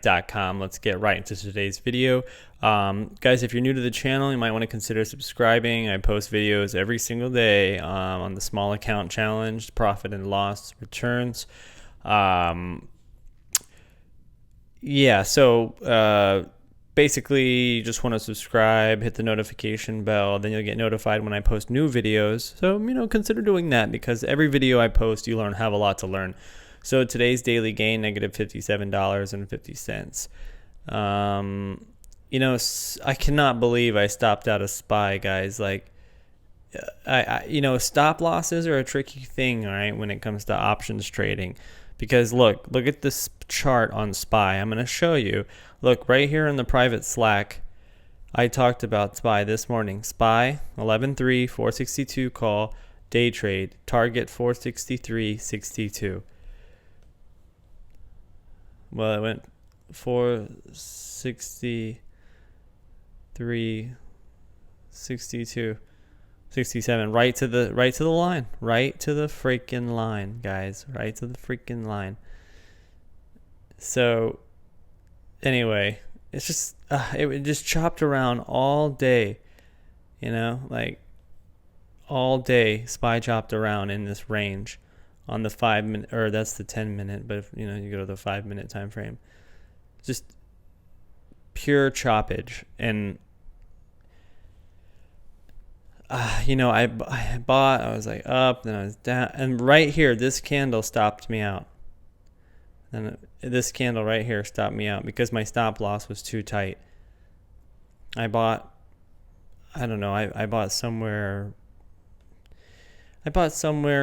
recommened.com. Let's get right into today's video. Guys, if you're new to the channel, you might want to consider subscribing. I post videos every single day on the small account challenge, profit and loss returns. Basically, you just want to subscribe, hit the notification bell, then you'll get notified when I post new videos. So, consider doing that, because every video I post, you have a lot to learn. So today's daily gain, negative $57.50. I cannot believe I stopped out a SPY, guys. Like, stop losses are a tricky thing, all right, when it comes to options trading. Because look at this chart on SPY. I'm going to show you. Look, right here in the private Slack, I talked about SPY this morning. SPY, 11.3, 462 call, day trade, target 463.62. Well, it went 463.62. 67, right to the line, right to the freaking line, guys, right to the freaking line. So anyway, it's just it just chopped around all day, like all day. SPY chopped around in this range on the 5 minute, or that's the 10 minute, but if you go to the 5 minute time frame, just pure choppage. And I bought, I was like up, then I was down, and right here, this candle stopped me out. And this candle right here stopped me out because my stop loss was too tight. I bought somewhere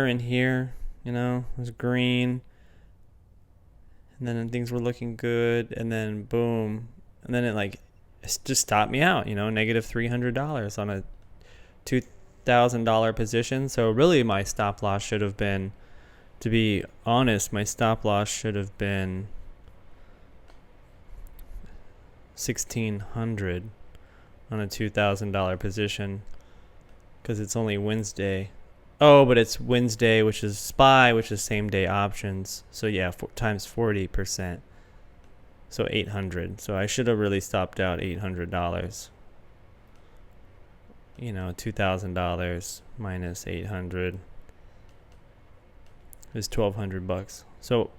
in here, it was green, and then things were looking good, and then boom, and then it just stopped me out, negative $300 on a $2,000 position. So really my stop loss should have been, to be honest, my stop loss should have been $1,600 on a $2,000 position, because it's only Wednesday. Oh, but it's Wednesday, which is SPY, which is same day options. So yeah, times 40%. So 800. So I should have really stopped out $800. $2,000 minus 800 is $1,200. So,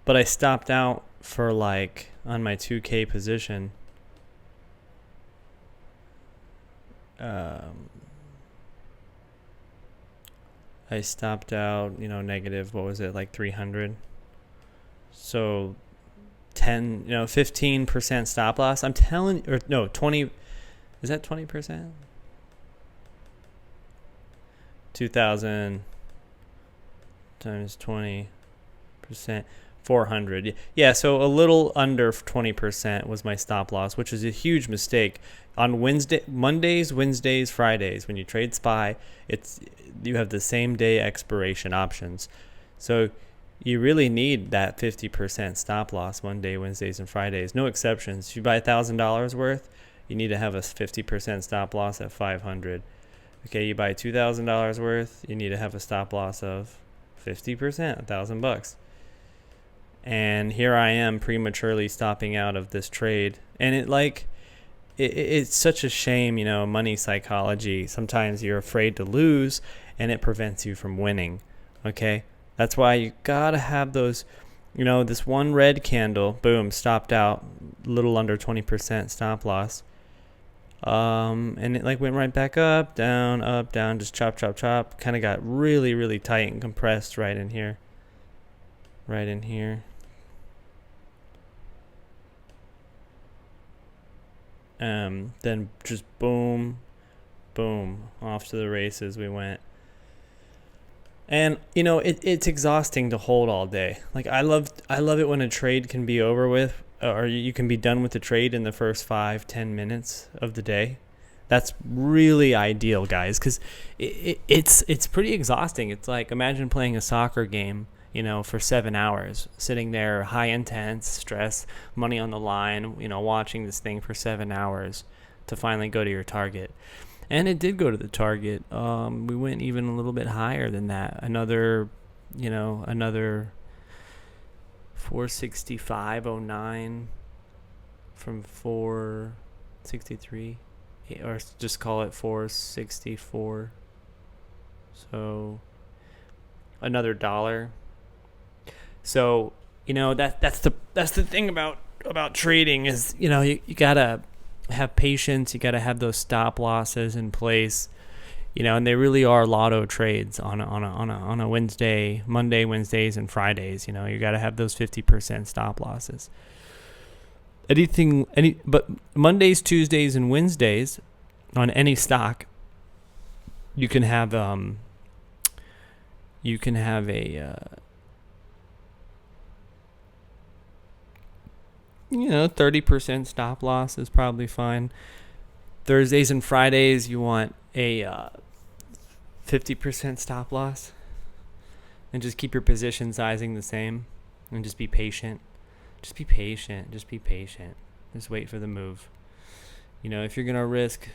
but I stopped out for on my 2K position. I stopped out, negative, what was it, 300. So 15% stop loss. I'm telling, or no, 20, is that 20%? 2,000 times 20%, 400. Yeah, so a little under 20% was my stop loss, which is a huge mistake. On Mondays, Wednesdays, Fridays, when you trade SPY, you have the same day expiration options. So you really need that 50% stop loss Monday, Wednesdays, and Fridays. No exceptions. If you buy $1,000 worth, you need to have a 50% stop loss at 500. Okay, you buy $2,000 worth, you need to have a stop loss of 50%, $1,000. And here I am prematurely stopping out of this trade. And it's such a shame, money psychology. Sometimes you're afraid to lose, and it prevents you from winning. Okay, that's why you gotta have those. This one red candle, boom, stopped out, a little under 20% stop loss. And it went right back up, down, just chop, kind of got really, really tight and compressed right in here. Then just boom, off to the races we went. And it's exhausting to hold all day. I love it when a trade can be over with, or you can be done with the trade in the first 5-10 minutes of the day. That's really ideal, guys, because it's pretty exhausting. It's like, imagine playing a soccer game, for 7 hours, sitting there, high intense, stress, money on the line, watching this thing for 7 hours to finally go to your target. And it did go to the target. We went even a little bit higher than that. Another 465.09. from 463, or just call it 464. So another dollar. So that's the thing about trading is you gotta have patience. You gotta have those stop losses in place. And they really are lotto trades on a Wednesday, Monday, Wednesdays, and Fridays. You got to have those 50% stop losses. But Mondays, Tuesdays, and Wednesdays on any stock, you can have a 30% stop loss is probably fine. Thursdays and Fridays, you want a 50% stop loss, and just keep your position sizing the same, and just be patient. Just be patient. Just wait for the move. If you're gonna risk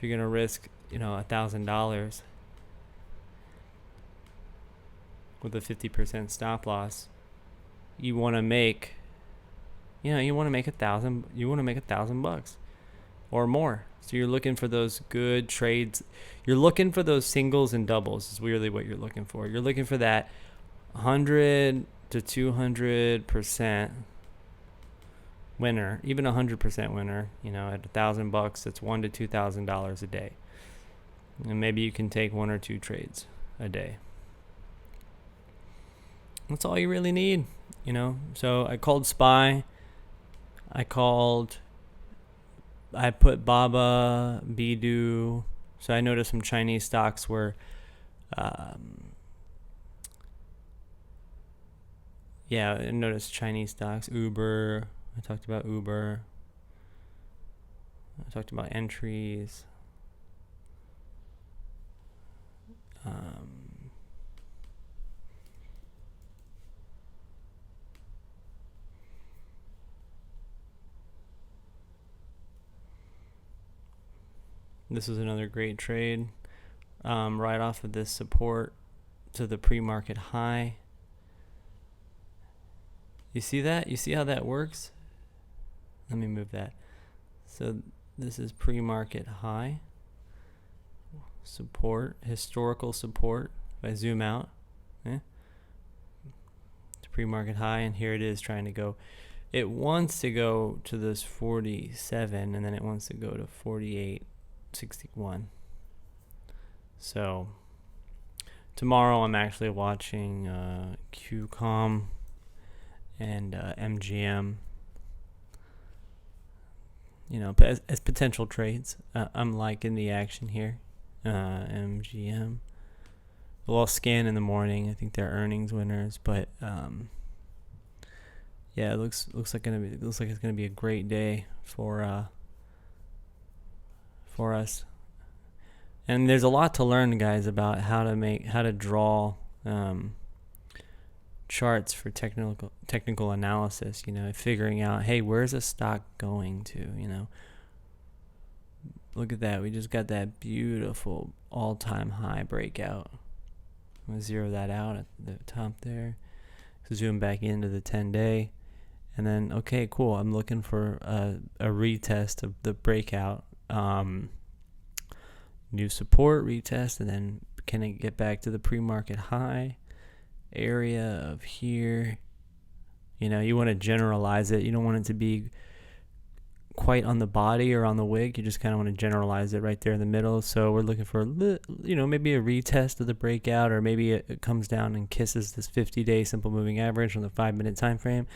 $1,000 with a 50% stop loss, you want to make $1,000 or more. So you're looking for those good trades. You're looking for those singles and doubles is really what you're looking for. You're looking for that 100 to 200% winner, even 100% winner. At $1,000, it's $1,000 to $2,000 a day, and maybe you can take 1 or 2 trades a day. That's all you really need. So I called SPY. I put BABA, Bidu. So I noticed some Chinese stocks were, I noticed Chinese stocks. Uber. I talked about Uber. I talked about entries. This was another great trade, right off of this support to the pre-market high. You see that? You see how that works? Let me move that. So this is pre-market high, support, historical support. If I zoom out, it's pre-market high, and here it is trying to go. It wants to go to this 47, and then it wants to go to 48.61. So tomorrow I'm actually watching QCOM and MGM, as potential trades. I'm liking the action here. MGM. Well, I'll scan in the morning. I think they're earnings winners, but it looks like it's gonna be a great day for us. And there's a lot to learn, guys, about how to draw charts for technical analysis. Figuring out, hey, where's a stock going to? Look at that. We just got that beautiful all-time high breakout. I'm gonna zero that out at the top there. Zoom back into the 10-day, and then okay, cool. I'm looking for a retest of the breakout. New support retest, and then can it get back to the pre-market high area of here? You want to generalize it. You don't want it to be quite on the body or on the wick. You just kind of want to generalize it right there in the middle. So we're looking for maybe a retest of the breakout, or maybe it comes down and kisses this 50-day simple moving average on the 5-minute time frame,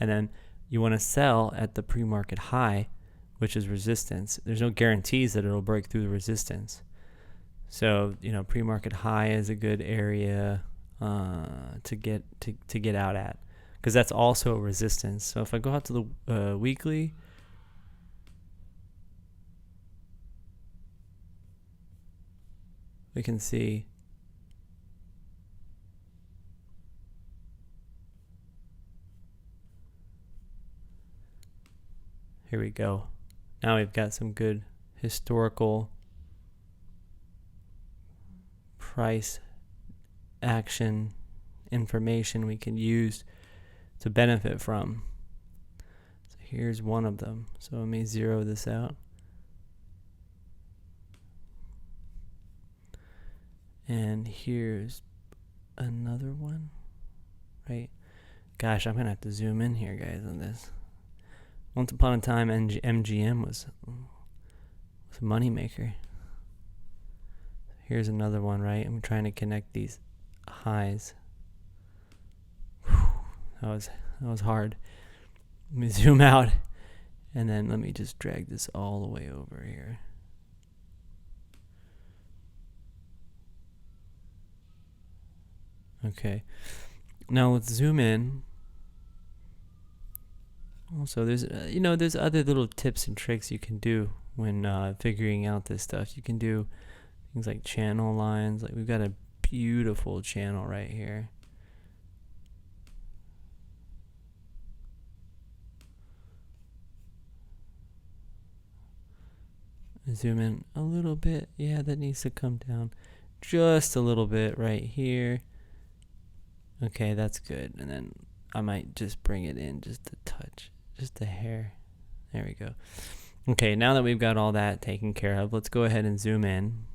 and then you want to sell at the pre-market high, which is resistance. There's no guarantees that it'll break through the resistance. So, pre-market high is a good area to get out at, because that's also a resistance. So if I go out to the weekly, we can see here we go. Now we've got some good historical price action information we can use to benefit from. So Here's one of them. So let me zero this out. And here's another one, right? Gosh, I'm gonna have to zoom in here, guys, on this. Once upon a time, MGM was a moneymaker. Here's another one, right? I'm trying to connect these highs. Whew, that was hard. Let me zoom out, and then let me just drag this all the way over here. Okay, now let's zoom in. Also, there's there's other little tips and tricks you can do when figuring out this stuff. You can do things like channel lines. Like we've got a beautiful channel right here. Zoom in a little bit. Yeah, that needs to come down just a little bit right here. Okay, that's good. And then I might just bring it in just a touch, just a hair. There we go. Okay, now that we've got all that taken care of, let's go ahead and zoom in.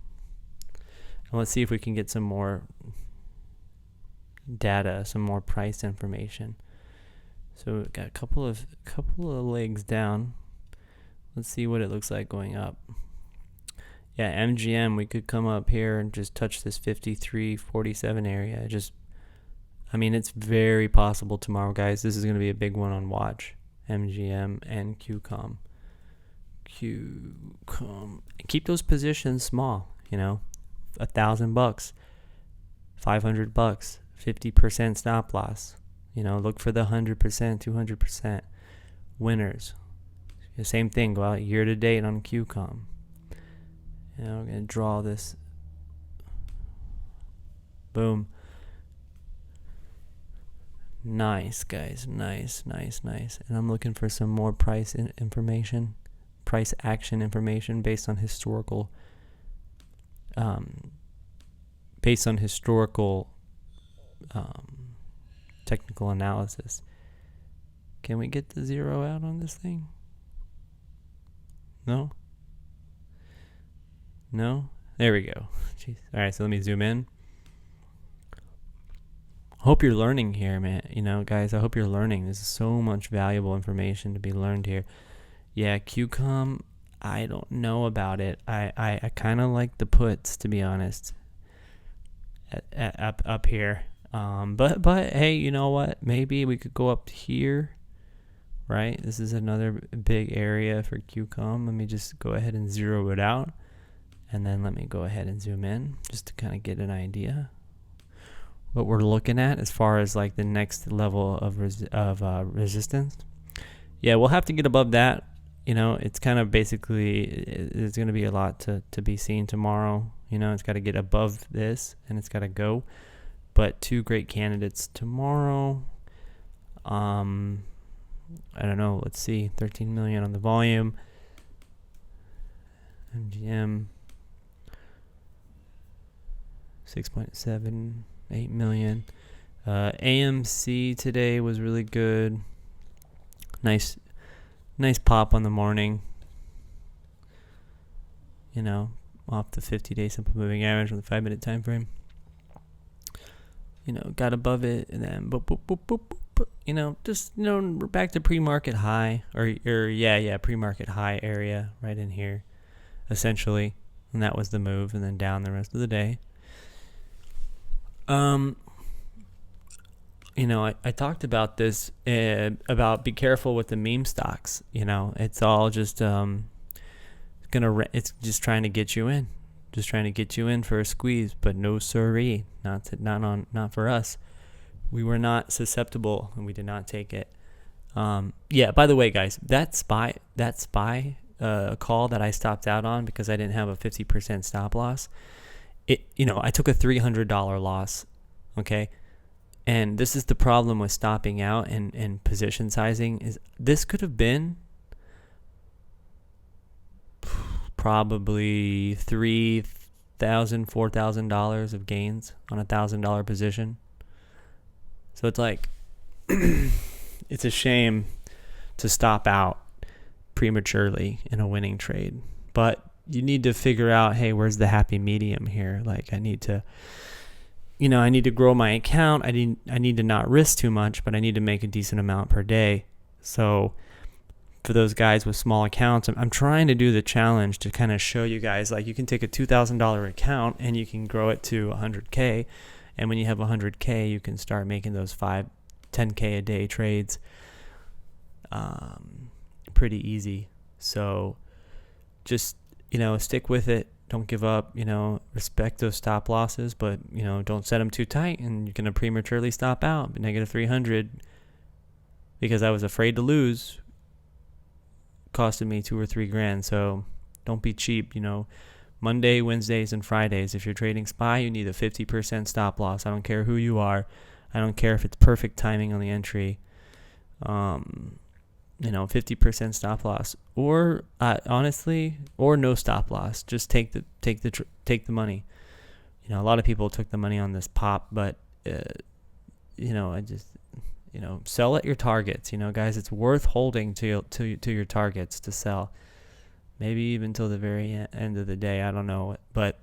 And let's see if we can get some more data, some more price information. So we've got a couple of legs down. Let's see what it looks like going up. Yeah, MGM, we could come up here and just touch this 53.47 area. It's very possible tomorrow, guys. This is going to be a big one on watch. MGM and QCOM. Keep those positions small, $1,000, $500, 50% stop loss. Look for the 100%, 200% winners. The same thing, go out year to date on QCOM. We're going to draw this. Boom. Nice, guys. Nice. And I'm looking for some more price information, price action information based on historical technical analysis. Can we get the zero out on this thing? No? There we go. Jeez. All right, so let me zoom in. Hope you're learning here, man. Guys, I hope you're learning. There's so much valuable information to be learned here. Yeah, QCOM, I don't know about it. I kind of like the puts, to be honest, up here. But hey, you know what? Maybe we could go up here, right? This is another big area for QCOM. Let me just go ahead and zero it out. And then let me go ahead and zoom in just to kind of get an idea what we're looking at as far as like the next level of resistance. Yeah, we'll have to get above that. It's kind of basically, there's going to be a lot to be seen tomorrow. It's got to get above this and it's got to go. But two great candidates tomorrow. I don't know. Let's see. 13 million on the volume. MGM. 6.78 million. AMC today was really good. Nice pop on the morning. Off the 50-day simple moving average on the 5-minute time frame. Got above it and then boop, boop, boop, boop, boop. We're back to pre-market high or pre-market high area right in here, essentially. And that was the move, and then down the rest of the day. I talked about this, about be careful with the meme stocks. It's all just, it's just trying to get you in. Just trying to get you in for a squeeze, but no siree, not for us. We were not susceptible, and we did not take it. Yeah. By the way, guys, that spy call that I stopped out on because I didn't have a 50% stop loss. I took a $300 loss. Okay, and this is the problem with stopping out and position sizing. Is this could have been probably $3,000-$4,000 of gains on a $1,000 position. So it's like it's a shame to stop out prematurely in a winning trade. But you need to figure out, hey, where's the happy medium here? Like I need to grow my account. I need to not risk too much, but I need to make a decent amount per day. So for those guys with small accounts, I'm trying to do the challenge to kind of show you guys, like, you can take a $2,000 account and you can grow it to 100K. And when you have 100K, you can start making those 10K a day trades pretty easy. So just, stick with it. Don't give up, respect those stop losses, but, don't set them too tight and you're going to prematurely stop out. Negative 300 because I was afraid to lose costed me $2 or $3 grand. So don't be cheap. Monday, Wednesdays, and Fridays, if you're trading SPY, you need a 50% stop loss. I don't care who you are. I don't care if it's perfect timing on the entry. 50% stop loss, or honestly, or no stop loss. Just take the money. A lot of people took the money on this pop, but sell at your targets. Guys, it's worth holding to your targets to sell. Maybe even till the very end of the day. I don't know, but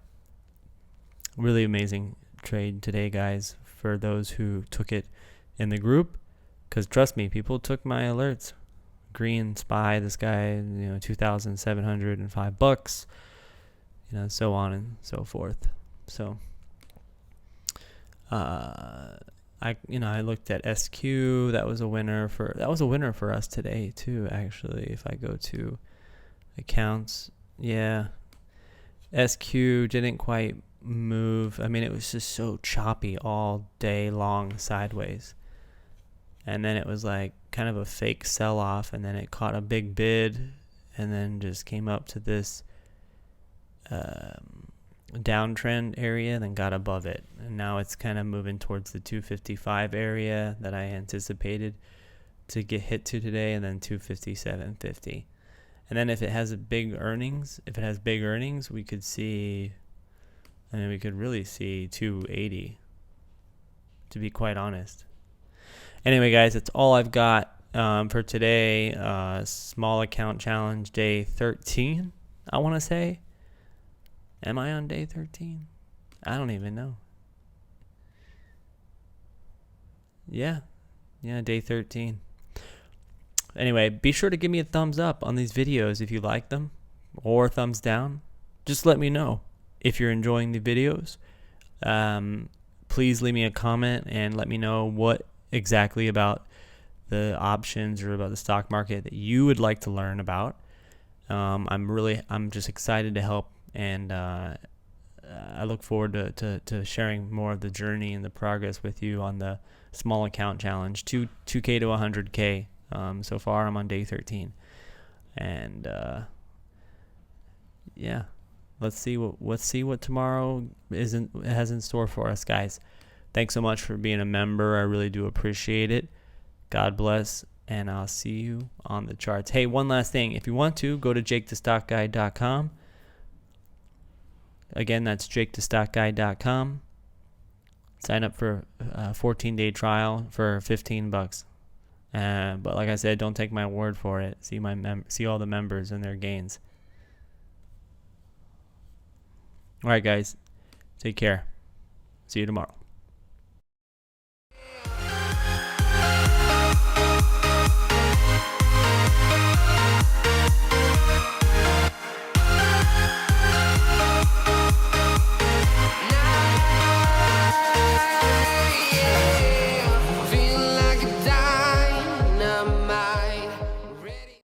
really amazing trade today, guys. For those who took it in the group, because trust me, people took my alerts. Green SPY, this guy, $2,705, so on and so forth. So, I looked at SQ. That was a winner for us today too. Actually, if I go to accounts, yeah, SQ didn't quite move. I mean, it was just so choppy all day long sideways. And then it was like kind of a fake sell-off, and then it caught a big bid, and then just came up to this downtrend area, and then got above it. And now it's kind of moving towards the 255 area that I anticipated to get hit to today, and then 257.50. And then if it has big earnings, we could see, we could really see 280, to be quite honest. Anyway, guys, that's all I've got for today. Small account challenge day 13, I want to say. Am I on day 13? I don't even know. Yeah, day 13. Anyway, be sure to give me a thumbs up on these videos if you like them, or thumbs down. Just let me know if you're enjoying the videos. Please leave me a comment and let me know what exactly about the options or about the stock market that you would like to learn about. I'm just excited to help, and I look forward to sharing more of the journey and the progress with you on the small account challenge, 2K to 100K. So far I'm on day 13, and let's see what tomorrow has in store for us, guys. Thanks so much for being a member. I really do appreciate it. God bless, and I'll see you on the charts. Hey, one last thing. If you want to, go to jakethestockguy.com. Again, that's jakethestockguy.com. Sign up for a 14-day trial for $15. But like I said, don't take my word for it. See all the members and their gains. All right, guys. Take care. See you tomorrow.